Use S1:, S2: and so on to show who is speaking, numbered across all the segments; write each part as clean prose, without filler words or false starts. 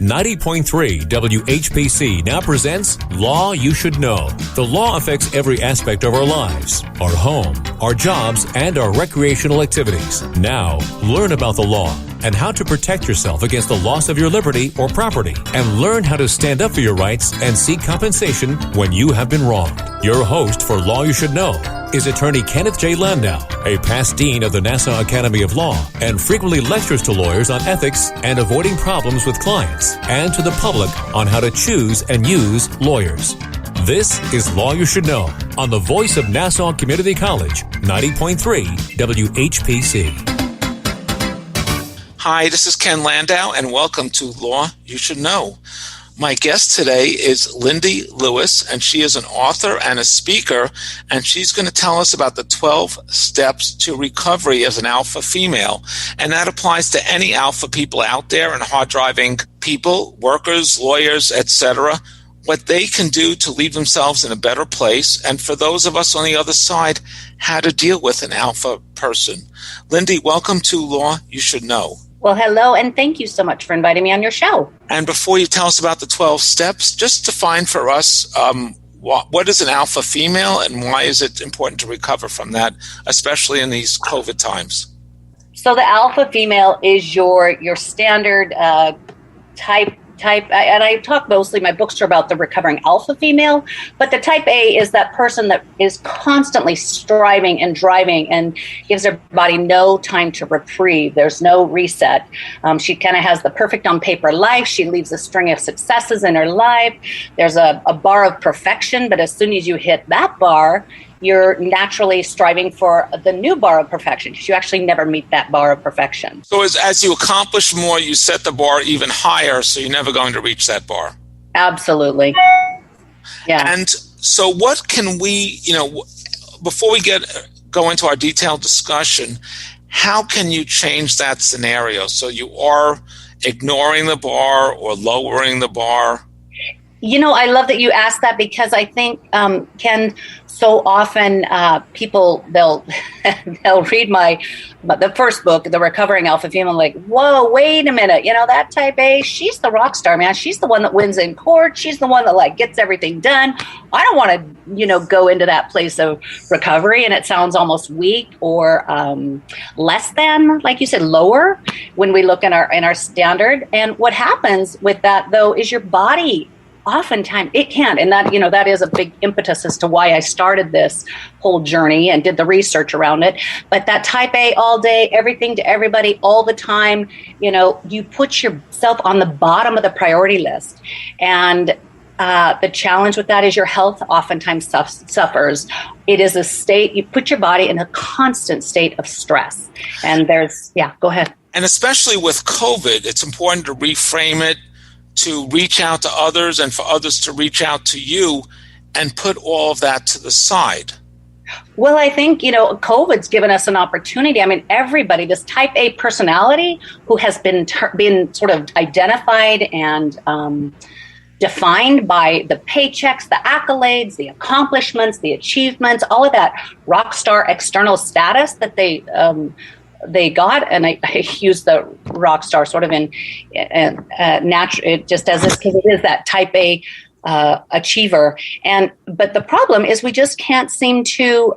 S1: 90.3 WHPC now presents Law You Should Know. The law affects every aspect of our lives, our home, our jobs, and our recreational activities. Now, learn about the law and how to protect yourself against the loss of your liberty or property, and learn how to stand up for your rights and seek compensation when you have been wronged. Your host for Law You Should Know is attorney Kenneth J. Landau, a past dean of the Nassau Academy of Law, and frequently lectures to lawyers on ethics and avoiding problems with clients, and to the public on how to choose and use lawyers. This is Law You Should Know on the voice of Nassau Community College, 90.3 WHPC.
S2: Hi, this is Ken Landau, and welcome to Law You Should Know. My guest today is Lindy Lewis, and she is an author and a speaker, and she's going to tell us about the 12 steps to recovery as an alpha female. And that applies to any alpha people out there and hard-driving people, workers, lawyers, etc., what they can do to leave themselves in a better place, and for those of us on the other side, how to deal with an alpha person. Lindy, welcome to Law You Should Know.
S3: Well, hello, and thank you so much for inviting me on your show.
S2: And before you tell us about the 12 steps, just define for us what is an alpha female and why is it important to recover from that, especially in these COVID times?
S3: So the alpha female is your standard type, and I talk mostly, my books are about the recovering alpha female, but the type A is that person that is constantly striving and driving and gives their body no time to reprieve. There's no reset. She kind of has the perfect on paper life. She leaves a string of successes in her life. There's a bar of perfection, but as soon as you hit that bar, you're naturally striving for the new bar of perfection because you actually never meet that bar of perfection.
S2: So as you accomplish more, you set the bar even higher, so you're never going to reach that bar.
S3: Absolutely. Yeah.
S2: And so what can we, before we go into our detailed discussion, how can you change that scenario so you are ignoring the bar or lowering the bar?
S3: I love that you asked that because I think, Ken, so often people, they'll read the first book, The Recovering Alpha Female, like, whoa, wait a minute. That type A, she's the rock star, man. She's the one that wins in court. She's the one that gets everything done. I don't want to, go into that place of recovery. And it sounds almost weak or less than, like you said, lower when we look in our standard. And what happens with that, though, is your body oftentimes it can, and that is a big impetus as to why I started this whole journey and did the research around it. But that type A all day, everything to everybody all the time, you put yourself on the bottom of the priority list. And the challenge with that is your health oftentimes suffers. It is a state, you put your body in a constant state of stress. And go ahead.
S2: And especially with COVID, it's important to reframe it, to reach out to others and for others to reach out to you and put all of that to the side.
S3: Well, I think, COVID's given us an opportunity. I mean, everybody, this type A personality who has been sort of identified and defined by the paychecks, the accolades, the accomplishments, the achievements, all of that rock star external status that they got, and I use the rock star sort of in natural, just as this, because it is that type A achiever. But the problem is we just can't seem to,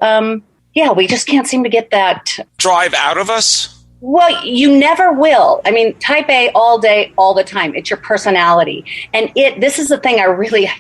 S3: get that
S2: drive out of us.
S3: Well, you never will. I mean, type A all day, all the time. It's your personality. And this is the thing I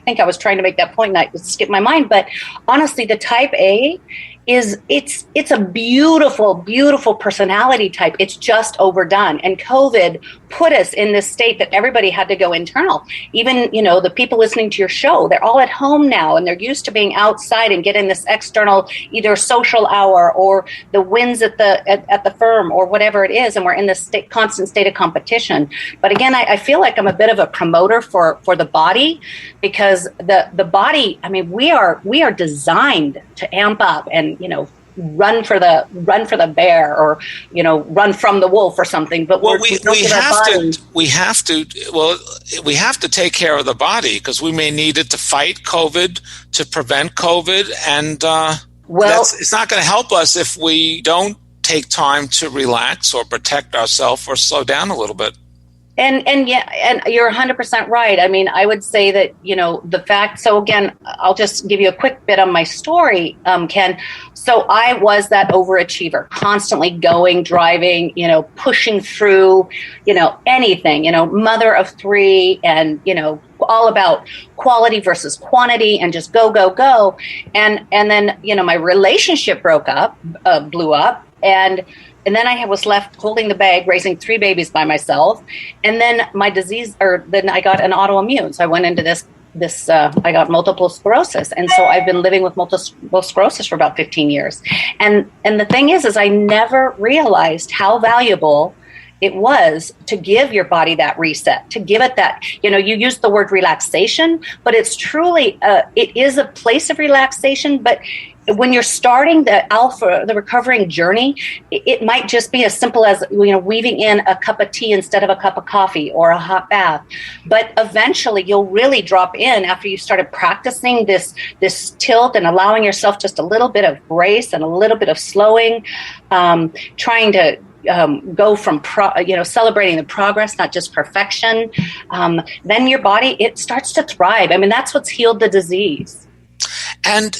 S3: think I was trying to make that point and I skipped my mind. But honestly, the type A it's a beautiful, beautiful personality type. It's just overdone. And COVID put us in this state that everybody had to go internal. Even, the people listening to your show, they're all at home now and they're used to being outside and getting this external, either social hour or the wins at the firm or whatever it is. And we're in this constant state of competition. But again, I feel like I'm a bit of a promoter for the body, because the body, I mean, we are designed to amp up and, run for the bear or, run from the wolf or something. But
S2: we have to take care of the body because we may need it to fight COVID, to prevent COVID. And it's not going to help us if we don't take time to relax or protect ourselves or slow down a little bit.
S3: And yeah, and you're 100% right. I mean, I would say that, the fact, so again, I'll just give you a quick bit on my story, Ken. So I was that overachiever, constantly going, driving, pushing through, anything, mother of three, and, all about quality versus quantity and just go, go, go. And then, my relationship blew up. And then I was left holding the bag, raising 3 babies by myself. And then then I got an autoimmune. So I went into I got multiple sclerosis. And so I've been living with multiple sclerosis for about 15 years. And the thing is I never realized how valuable it was to give your body that reset, to give it that, you use the word relaxation, but it's truly, it is a place of relaxation. But when you're starting the recovering journey, it might just be as simple as, weaving in a cup of tea instead of a cup of coffee or a hot bath. But eventually you'll really drop in after you started practicing this tilt and allowing yourself just a little bit of grace and a little bit of slowing, trying to go from celebrating the progress, not just perfection. Then your body, it starts to thrive. I mean, that's what's healed the disease.
S2: And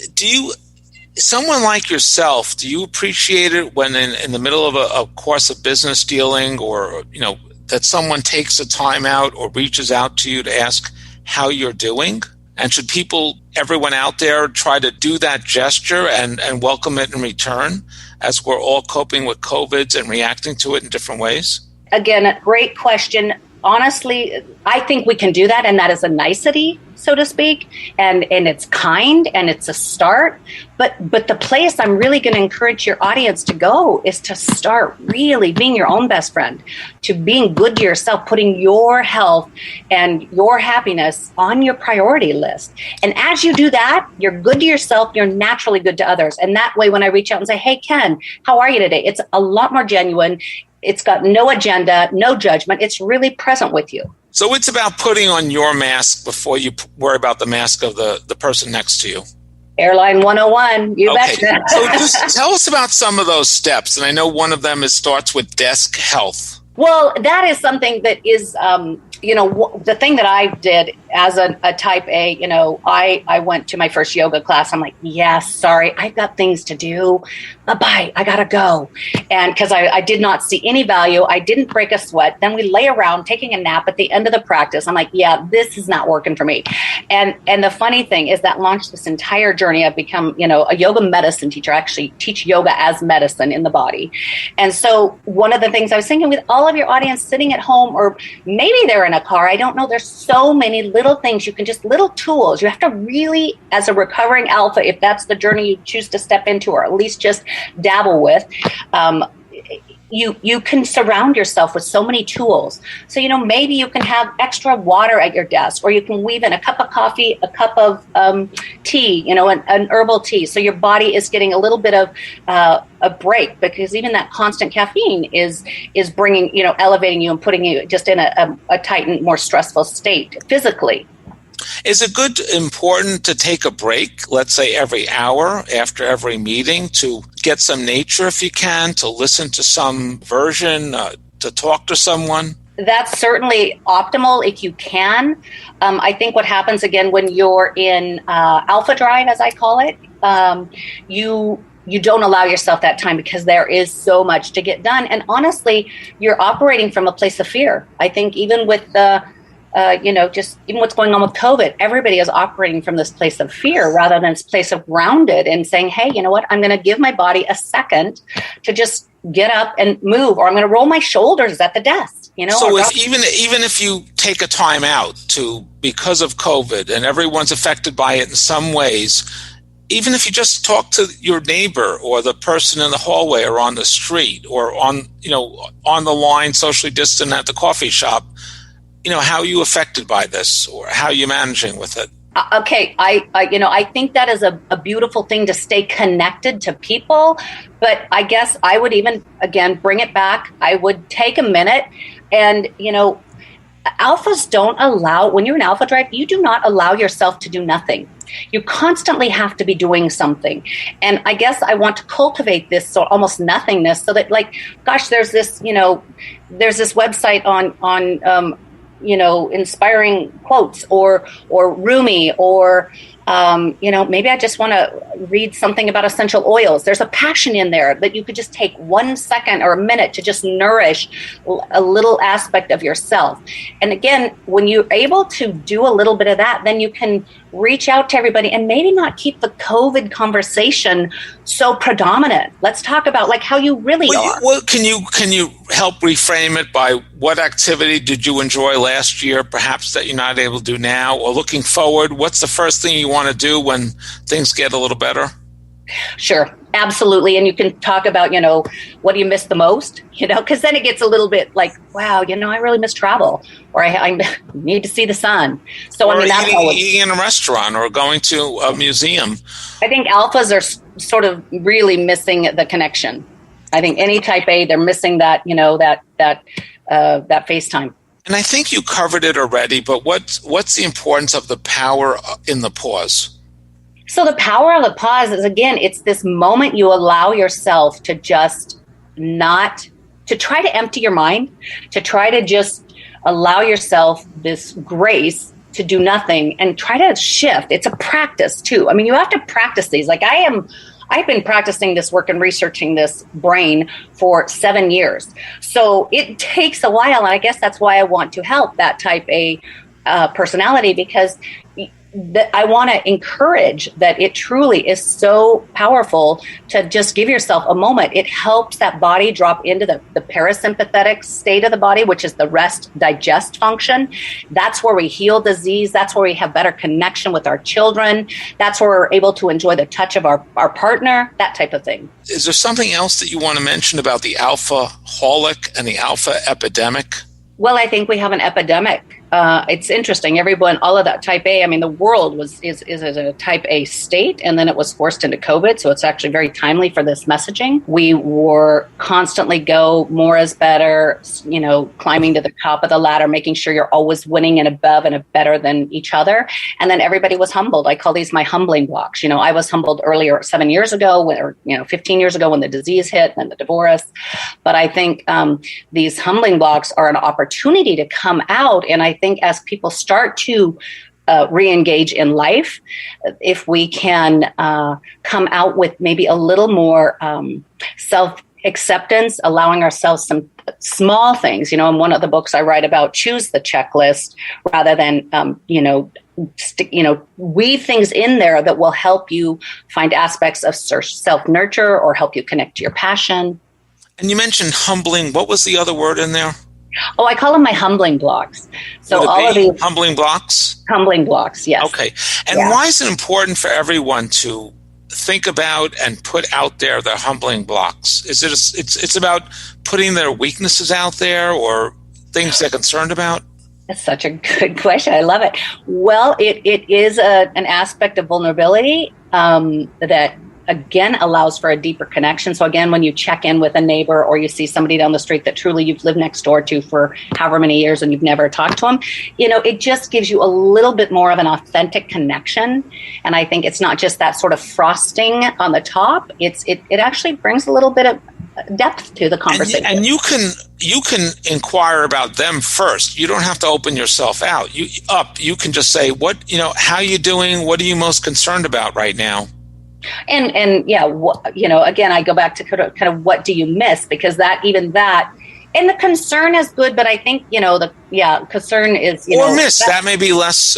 S2: someone like yourself, do you appreciate it when in the middle of a course of business dealing, or that someone takes a time out or reaches out to you to ask how you're doing? And should everyone out there, try to do that gesture and welcome it in return, as we're all coping with COVID and reacting to it in different ways? Again,
S3: a great question. Honestly, I think we can do that, and that is a nicety, so to speak, and it's kind, and it's a start. But the place I'm really going to encourage your audience to go is to start really being your own best friend, to being good to yourself, putting your health and your happiness on your priority list. And as you do that, you're good to yourself, you're naturally good to others. And that way, when I reach out and say, hey, Ken, how are you today? It's a lot more genuine. It's got no agenda, no judgment. It's really present with you.
S2: So it's about putting on your mask before you worry about the mask of the person next to you.
S3: Airline 101, you betcha.
S2: So just tell us about some of those steps. And I know one of them starts with desk health.
S3: Well, that is something that is, the thing that I did as a type A, I went to my first yoga class. I'm like, sorry, I've got things to do. Bye-bye, I gotta go. And because I did not see any value, I didn't break a sweat. Then we lay around taking a nap at the end of the practice. I'm like, this is not working for me. And the funny thing is that launched this entire journey. I've become, a yoga medicine teacher. I actually teach yoga as medicine in the body. And so one of the things I was thinking, with all of your audience sitting at home, or maybe they're in a car, I don't know, there's so many little things little tools. You have to really, as a recovering alpha, if that's the journey you choose to step into, or at least just dabble with, you can surround yourself with so many tools. So, maybe you can have extra water at your desk, or you can weave in a cup of coffee, a cup of tea, an herbal tea. So your body is getting a little bit of a break, because even that constant caffeine is bringing, elevating you and putting you just in a tightened, more stressful state physically.
S2: Is it important to take a break, let's say every hour after every meeting, to get some nature if you can, to listen to some version, to talk to someone?
S3: That's certainly optimal if you can. I think what happens, again, when you're in alpha drive, as I call it, you don't allow yourself that time, because there is so much to get done. And honestly, you're operating from a place of fear. I think even with just even what's going on with COVID, everybody is operating from this place of fear rather than this place of grounded and saying, hey, you know what, I'm going to give my body a second to just get up and move, or I'm going to roll my shoulders at the desk.
S2: So even if you take a time out because of COVID, and everyone's affected by it in some ways, even if you just talk to your neighbor or the person in the hallway or on the street, or on the line, socially distant at the coffee shop, how are you affected by this, or how are you managing with it?
S3: Okay, I think that is a beautiful thing, to stay connected to people. But I guess I would even, again, bring it back. I would take a minute and, alphas don't allow, when you're an alpha drive, you do not allow yourself to do nothing. You constantly have to be doing something. And I guess I want to cultivate this so almost nothingness, so that, like, gosh, there's this website on inspiring quotes or Rumi or maybe I just want to read something about essential oils. There's a passion in there that you could just take 1 second or a minute to just nourish a little aspect of yourself. And again, when you're able to do a little bit of that, then you can reach out to everybody and maybe not keep the COVID conversation so predominant. Let's talk about like how you really are.
S2: Well, can you help reframe it by what activity did you enjoy last year, perhaps that you're not able to do now, or looking forward? What's the first thing you want to do when things get a little better?
S3: Sure, absolutely. And you can talk about, what do you miss the most? Because then it gets a little bit like, wow, I really miss travel, or I need to see the sun. So
S2: or
S3: that's
S2: eating in a restaurant or going to a museum.
S3: I think alphas are sort of really missing the connection. I think any type A, they're missing that, that FaceTime.
S2: And I think you covered it already, but what's the importance of the power in the pause?
S3: So the power of the pause is, again, it's this moment you allow yourself to just to try to empty your mind, to try to just allow yourself this grace to do nothing and try to shift. It's a practice too. I mean, you have to practice these. Like I've been practicing this work and researching this brain for 7 years. So it takes a while. And I guess that's why I want to help that type A personality, because I want to encourage that it truly is so powerful to just give yourself a moment. It helps that body drop into the parasympathetic state of the body, which is the rest digest function. That's where we heal disease. That's where we have better connection with our children. That's where we're able to enjoy the touch of our partner, that type of thing.
S2: Is there something else that you want to mention about the alpha-holic and the alpha epidemic?
S3: Well, I think we have an epidemic. It's interesting. Everyone, all of that type A, I mean, the world is a type A state, and then it was forced into COVID. So it's actually very timely for this messaging. We were constantly go more is better, climbing to the top of the ladder, making sure you're always winning and above and better than each other. And then everybody was humbled. I call these my humbling blocks. I was humbled earlier, 7 years ago, or 15 years ago when the disease hit and the divorce. But I think these humbling blocks are an opportunity to come out. And I think as people start to re-engage in life, if we can come out with maybe a little more self-acceptance, allowing ourselves some small things, in one of the books I write about, choose the checklist rather than, weave things in there that will help you find aspects of self-nurture or help you connect to your passion.
S2: And you mentioned humbling. What was the other word in there?
S3: Oh, I call them my humbling blocks. So all of these
S2: humbling blocks?
S3: Humbling blocks, yes.
S2: Okay. And why is it important for everyone to think about and put out there their humbling blocks? Is it it's about putting their weaknesses out there or things they're concerned about?
S3: That's such a good question. I love it. Well, it is an aspect of vulnerability that again allows for a deeper connection. So again, when you check in with a neighbor or you see somebody down the street that truly you've lived next door to for however many years and you've never talked to them, it just gives you a little bit more of an authentic connection. And I think it's not just that sort of frosting on the top. It actually brings a little bit of depth to the conversation.
S2: And you can inquire about them first. You don't have to open yourself out. You can just say, how are you doing? What are you most concerned about right now?
S3: And again, I go back to kind of what do you miss? Because and the concern is good, but I think, concern is,
S2: or miss, that may be less,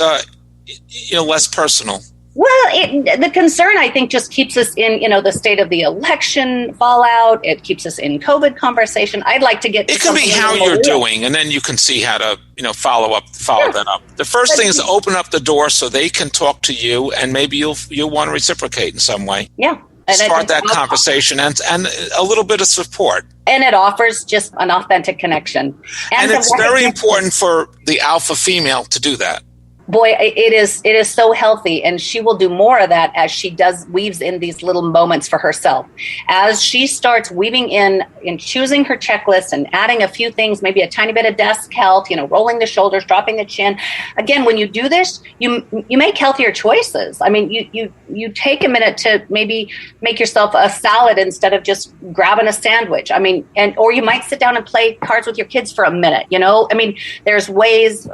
S2: less personal.
S3: Well, the concern, I think, just keeps us in, the state of the election fallout. It keeps us in COVID conversation. I'd like to get to
S2: it can be how you're doing, and then you can see how to, follow that up. The first thing is to open up the door so they can talk to you, and maybe you'll want to reciprocate in some way.
S3: Yeah.
S2: And start that conversation and a little bit of support.
S3: And it offers just an authentic connection.
S2: And it's very important for the alpha female to do that.
S3: Boy, it is so healthy, and she will do more of that as she weaves in these little moments for herself. As she starts weaving in and choosing her checklist and adding a few things, maybe a tiny bit of desk health, rolling the shoulders, dropping the chin. Again, when you do this, you make healthier choices. I mean, you take a minute to maybe make yourself a salad instead of just grabbing a sandwich. I mean, or you might sit down and play cards with your kids for a minute. I mean, there's ways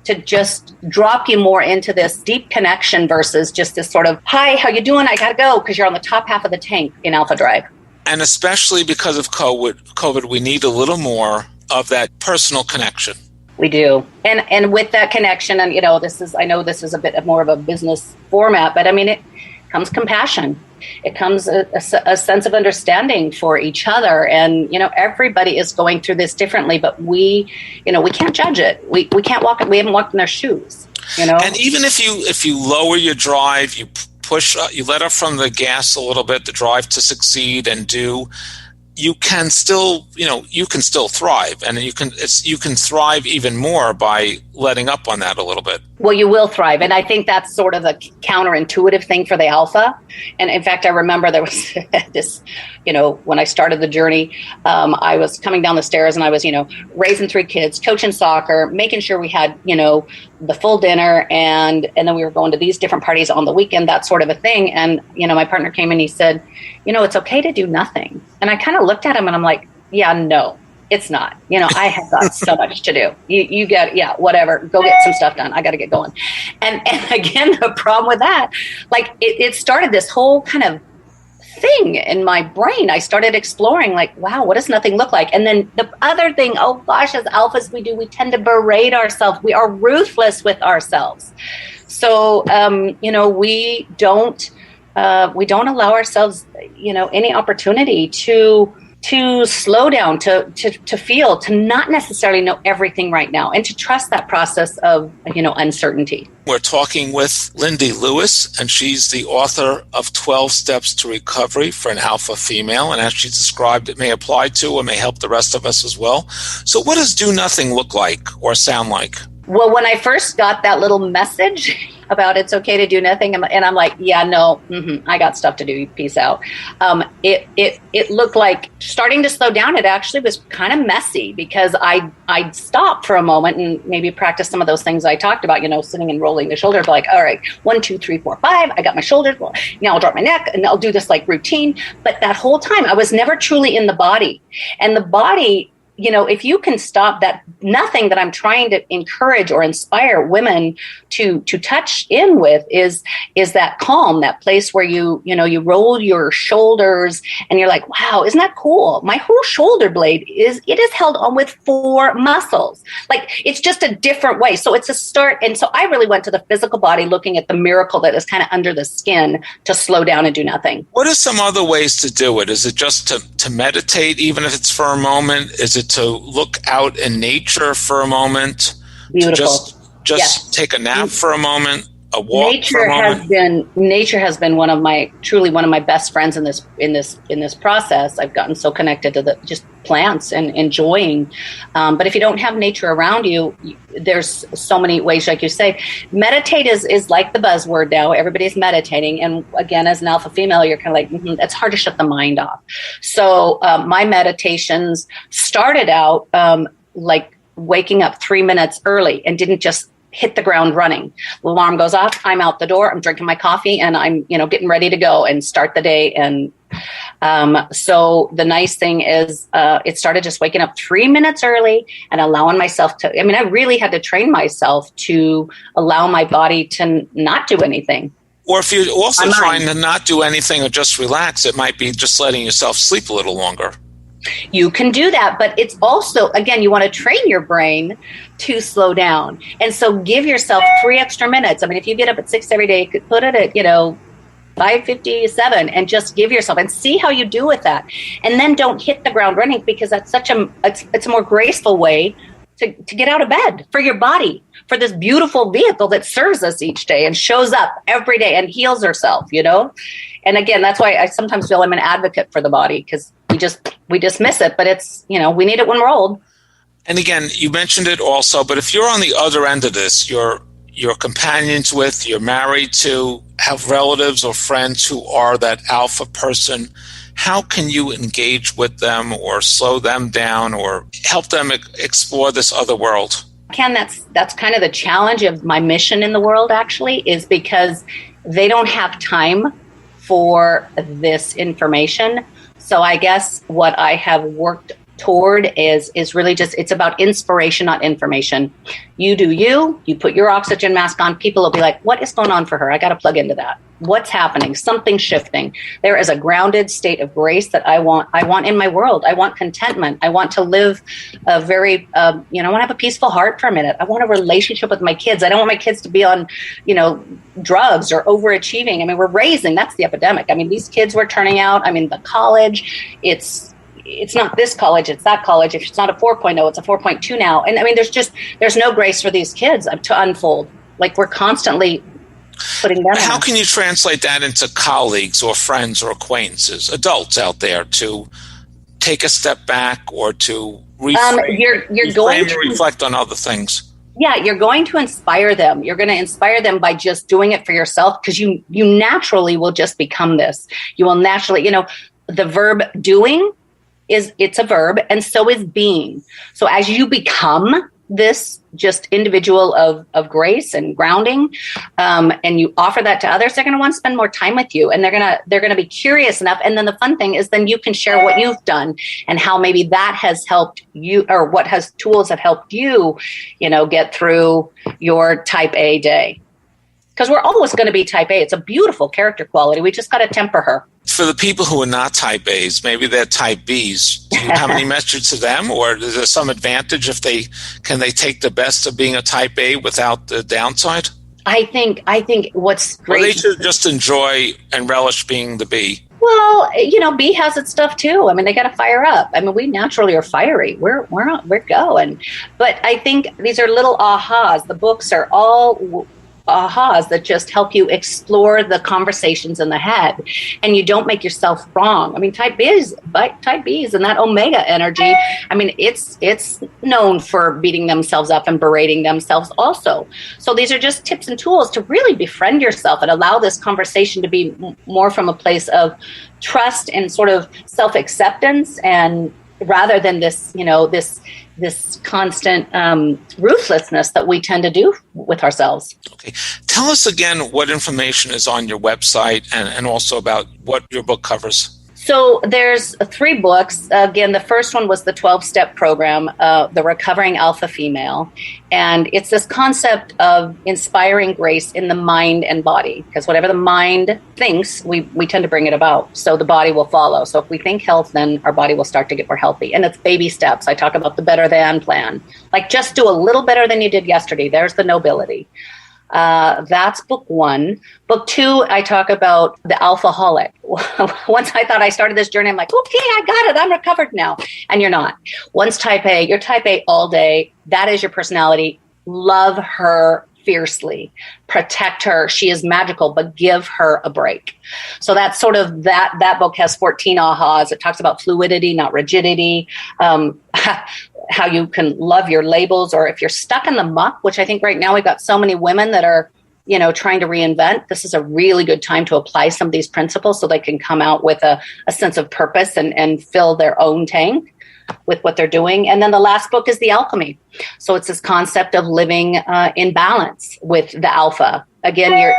S3: to just drop you more into this deep connection versus just this sort of, hi, how you doing? I got to go, because you're on the top half of the tank in Alpha Drive.
S2: And especially because of COVID, we need a little more of that personal connection.
S3: We do. And with that connection, and I know this is a bit more of a business format, but I mean, it comes compassion. It comes a sense of understanding for each other. And, everybody is going through this differently, but we can't judge it. We can't we haven't walked in their shoes,
S2: And even if you lower your drive, you push, you let up from the gas a little bit, the drive to succeed and do, you can still thrive, and you can thrive even more by letting up on that a little bit.
S3: Well, you will thrive. And I think that's sort of a counterintuitive thing for the alpha. And in fact, I remember there was this, when I started the journey, I was coming down the stairs and I was, raising 3 kids, coaching soccer, making sure we had, the full dinner. And then we were going to these different parties on the weekend, that sort of a thing. And, my partner came and he said, it's okay to do nothing. And I kind of looked at him and I'm like, yeah, no. It's not. I have got so much to do. You got, whatever. Go get some stuff done. I got to get going. And again, the problem with that, like it started this whole kind of thing in my brain. I started exploring like, wow, what does nothing look like? And then the other thing, oh gosh, as alphas we tend to berate ourselves. We are ruthless with ourselves. So, we don't allow ourselves, any opportunity to slow down, to feel, to not necessarily know everything right now, and to trust that process of, uncertainty.
S2: We're talking with Lindy Lewis, and she's the author of 12 Steps to Recovery for an Alpha Female. And as she described, it may apply to or may help the rest of us as well. So what does do nothing look like or sound like?
S3: Well, when I first got that little message about it's okay to do nothing, and I'm like, yeah, no, I got stuff to do, peace out. It looked like starting to slow down. It actually was kind of messy because I'd stop for a moment and maybe practice some of those things I talked about, sitting and rolling the shoulders, like, all right, 1, 2, 3, 4, 5, I got my shoulders, well, now I'll drop my neck and I'll do this like routine. But that whole time I was never truly in the body, and the body, if you can stop that, nothing that I'm trying to encourage or inspire women to touch in with is that calm, that place where you roll your shoulders and you're like, wow, isn't that cool? My whole shoulder blade is held on with 4 muscles. Like, it's just a different way. So it's a start. And so I really went to the physical body, looking at the miracle that is kind of under the skin, to slow down and do nothing.
S2: What are some other ways to do it? Is it just to meditate, even if it's for a moment? Is it to look out in nature for a moment?
S3: Beautiful.
S2: To just take a nap for a moment, a walk
S3: nature
S2: for a moment?
S3: Nature has been one of my best friends in this process. I've gotten so connected to just plants and enjoying. But if you don't have nature around you, there's so many ways, like you say. Meditate is like the buzzword now. Everybody's meditating. And again, as an alpha female, you're kind of like, it's hard to shut the mind off. So my meditations started out like waking up 3 minutes early, and didn't just hit the ground running. The alarm goes off, I'm out the door, I'm drinking my coffee, and I'm, getting ready to go and start the day. And so the nice thing is it started just waking up 3 minutes early and allowing myself to, I really had to train myself to allow my body to not do anything.
S2: Or if you're also trying to not do anything or just relax, it might be just letting yourself sleep a little longer.
S3: You can do that, but it's also, again, you want to train your brain to slow down. And so give yourself 3 extra minutes. If you get up at 6 every day, you could put it at, 5:57 and just give yourself, and see how you do with that. And then don't hit the ground running, because that's it's a more graceful way to get out of bed for your body, for this beautiful vehicle that serves us each day and shows up every day and heals herself, And again, that's why I sometimes feel I'm an advocate for the body, because we dismiss it, but it's, we need it when we're old.
S2: And again, you mentioned it also, but if you're on the other end of this, you're you're companions with, you're married to, have relatives or friends who are that alpha person, how can you engage with them or slow them down or help them explore this other world?
S3: Ken, that's kind of the challenge of my mission in the world, actually, is because they don't have time for this information. So I guess what I have worked toward is really just, it's about inspiration, not information. You do you put your oxygen mask on, people will be like, what is going on for her? I got to plug into that. What's happening? Something's shifting. There is a grounded state of grace that I want in my world. I want contentment. I want to live a very, I want to have a peaceful heart for a minute. I want a relationship with my kids. I don't want my kids to be on, drugs or overachieving. I mean, we're raising, that's the epidemic. I mean, these kids we're turning out, the college, it's not this college, it's that college. If it's not a 4.0, it's a 4.2 now. And there's no grace for these kids to unfold. Like, we're constantly putting them
S2: How can you translate that into colleagues or friends or acquaintances, adults out there, to take a step back or to reflect on other things?
S3: Yeah, you're going to inspire them. You're going to inspire them by just doing it for yourself, because you naturally will just become this. You will naturally, the verb doing it's a verb, and so is being. So as you become this just individual of grace and grounding, and you offer that to others, they're going to want to spend more time with you, and they're going to be curious enough. And then the fun thing is, then you can share what you've done and how maybe that has helped you, or what tools have helped you, get through your type A day. Because we're always going to be type A. It's a beautiful character quality. We just got to temper her.
S2: For the people who are not type A's, maybe they're type B's, do you have any message to them? Or is there some advantage if they take the best of being a type A without the downside?
S3: I think what's great.
S2: Or they should just enjoy and relish being the B.
S3: Well, B has its stuff too. They got to fire up. We naturally are fiery. We're going. But I think these are little ahas. The books are all ahas that just help you explore the conversations in the head, and you don't make yourself wrong. Type B's and that omega energy, it's known for beating themselves up and berating themselves also. So these are just tips and tools to really befriend yourself and allow this conversation to be more from a place of trust and sort of self-acceptance, and rather than this constant ruthlessness that we tend to do with ourselves.
S2: Okay. Tell us again what information is on your website, and also about what your book covers.
S3: So there's 3 books. Again, the first one was the 12-step program, The Recovering Alpha Female. And it's this concept of inspiring grace in the mind and body. Because whatever the mind thinks, we tend to bring it about. So the body will follow. So if we think health, then our body will start to get more healthy. And it's baby steps. I talk about the better than plan. Like, just do a little better than you did yesterday. There's the nobility. That's book 1. Book 2, I talk about the alphaholic. Once I thought I started this journey, I'm like, okay, I got it. I'm recovered now. And you're not. Once type A, you're type A all day. That is your personality. Love her fiercely. Protect her. She is magical, but give her a break. So that's sort of that book has 14 ahas. It talks about fluidity, not rigidity. How you can love your labels, or if you're stuck in the muck, which I think right now we've got so many women that are, trying to reinvent. This is a really good time to apply some of these principles so they can come out with a sense of purpose and fill their own tank with what they're doing. And then the last book is The Alchemy. So it's this concept of living in balance with the alpha. Again,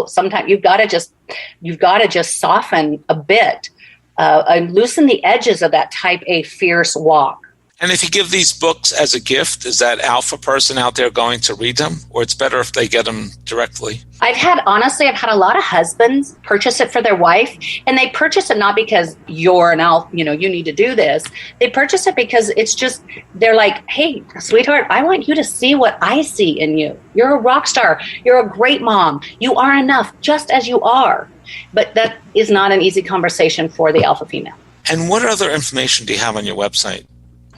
S3: sometimes you've got to just soften a bit and loosen the edges of that type A fierce walk.
S2: And if you give these books as a gift, is that alpha person out there going to read them? Or it's better if they get them directly?
S3: I've had a lot of husbands purchase it for their wife. And they purchase it not because you're an alpha, you need to do this. They purchase it because it's just, they're like, hey, sweetheart, I want you to see what I see in you. You're a rock star. You're a great mom. You are enough just as you are. But that is not an easy conversation for the alpha female.
S2: And what other information do you have on your website?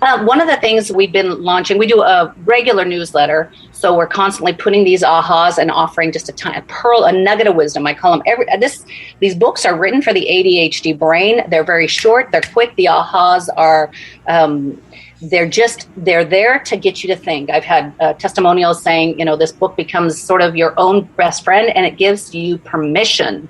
S3: One of the things we've been launching, we do a regular newsletter, so we're constantly putting these ahas and offering just a nugget of wisdom. I call them these books are written for the ADHD brain. They're very short, they're quick. The ahas are they're there to get you to think. I've had testimonials saying, this book becomes sort of your own best friend, and it gives you permission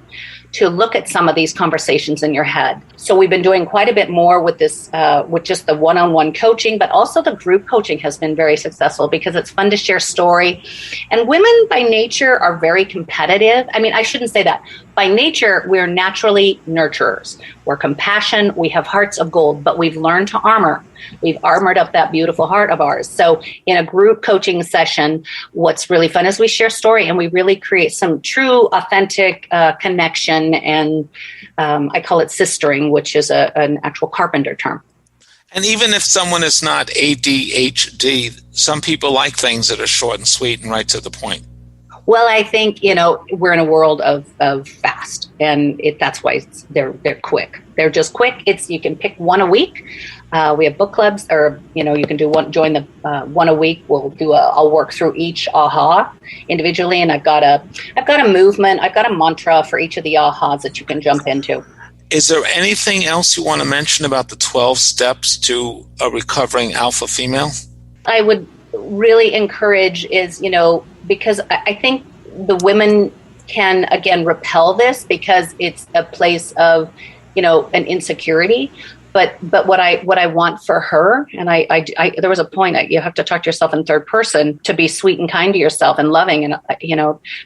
S3: to look at some of these conversations in your head. So we've been doing quite a bit more with this, with just the one-on-one coaching, but also the group coaching has been very successful because it's fun to share story. And women by nature are very competitive. I mean, I shouldn't say that. By nature, we're naturally nurturers. We're compassion. We have hearts of gold, but we've learned to armor. We've armored up that beautiful heart of ours. So in a group coaching session, what's really fun is we share story and we really create some true, authentic connection. And I call it sistering, which is an actual carpenter term.
S2: And even if someone is not ADHD, some people like things that are short and sweet and right to the point.
S3: Well, I think, we're in a world of fast, and that's why they're quick. They're just quick. You can pick one a week. We have book clubs, or, you can do join the one a week. I'll work through each aha individually. And I've got a movement. I've got a mantra for each of the ahas that you can jump into.
S2: Is there anything else you want to mention about the 12 steps to a recovering alpha female?
S3: I would really encourage is, because I think the women can, again, repel this because it's a place of, an insecurity. But what I want for her, and I there was a point you have to talk to yourself in third person to be sweet and kind to yourself and loving, and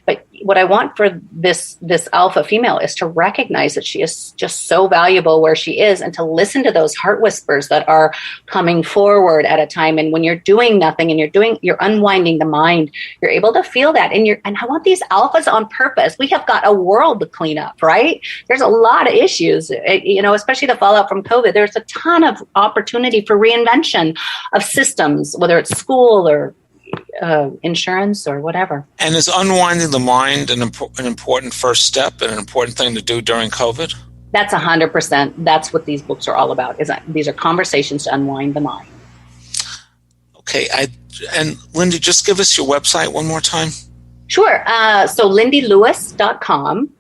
S3: but what I want for this alpha female is to recognize that she is just so valuable where she is, and to listen to those heart whispers that are coming forward at a time. And when you're doing nothing and you're unwinding the mind, you're able to feel that. And I want these alphas on purpose. We have got a world to clean up, right? There's a lot of issues, especially the fallout from COVID. There's a ton of opportunity for reinvention of systems, whether it's school or insurance or whatever.
S2: And is unwinding the mind an important first step and an important thing to do during COVID?
S3: That's 100%. That's what these books are all about. These are conversations to unwind the mind.
S2: Okay. And Lindy, just give us your website one more time.
S3: Sure. So lindylewis.com.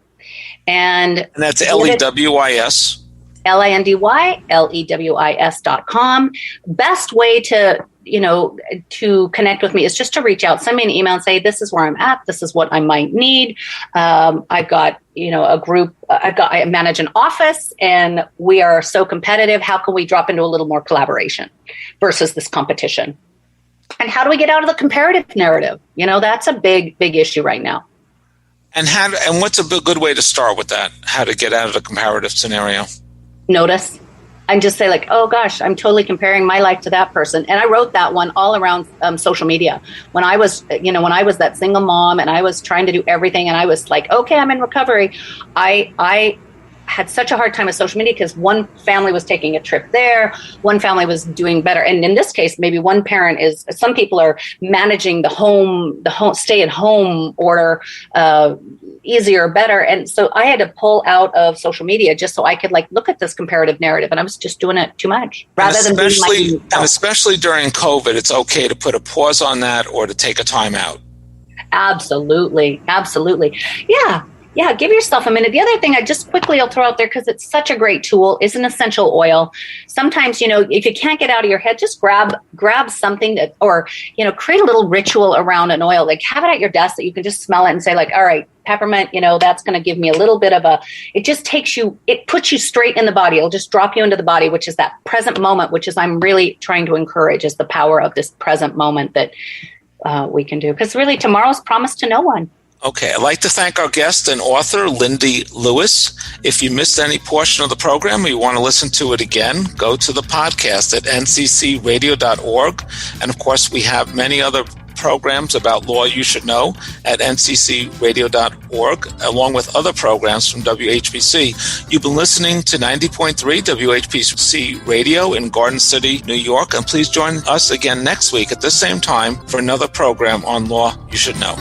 S3: And
S2: that's LEWIS.
S3: LINDYLEWIS.com. Best way to connect with me is just to reach out, send me an email and say, this is where I'm at. This is what I might need. I've got, a group. I manage an office, and we are so competitive. How can we drop into a little more collaboration versus this competition? And how do we get out of the comparative narrative? That's a big, big issue right now.
S2: And what's a good way to start with that? How to get out of the comparative scenario?
S3: Notice. And just say like, oh gosh, I'm totally comparing my life to that person. And I wrote that one all around social media. When I was that single mom and I was trying to do everything and I was like, okay, I'm in recovery. I had such a hard time with social media because one family was taking a trip there. One family was doing better. And in this case, maybe one parent some people are managing the home stay at home order, easier, better. And so I had to pull out of social media just so I could look at this comparative narrative. And I was just doing it too much
S2: especially during COVID, it's okay to put a pause on that or to take a time out. Absolutely.
S3: Absolutely. Yeah, give yourself a minute. The other thing I'll throw out there, because it's such a great tool, is an essential oil. Sometimes, if you can't get out of your head, just grab something or create a little ritual around an oil. Have it at your desk that you can just smell it and say all right, peppermint, that's going to give me a little bit of it puts you straight in the body. It'll just drop you into the body, which is that present moment, which is I'm really trying to encourage, is the power of this present moment that we can do. Because really tomorrow's promised to no one.
S2: Okay, I'd like to thank our guest and author, Lindy Lewis. If you missed any portion of the program or you want to listen to it again, go to the podcast at nccradio.org. And of course, we have many other programs about law you should know at nccradio.org, along with other programs from WHPC. You've been listening to 90.3 WHPC Radio in Garden City, New York. And please join us again next week at the same time for another program on law you should know.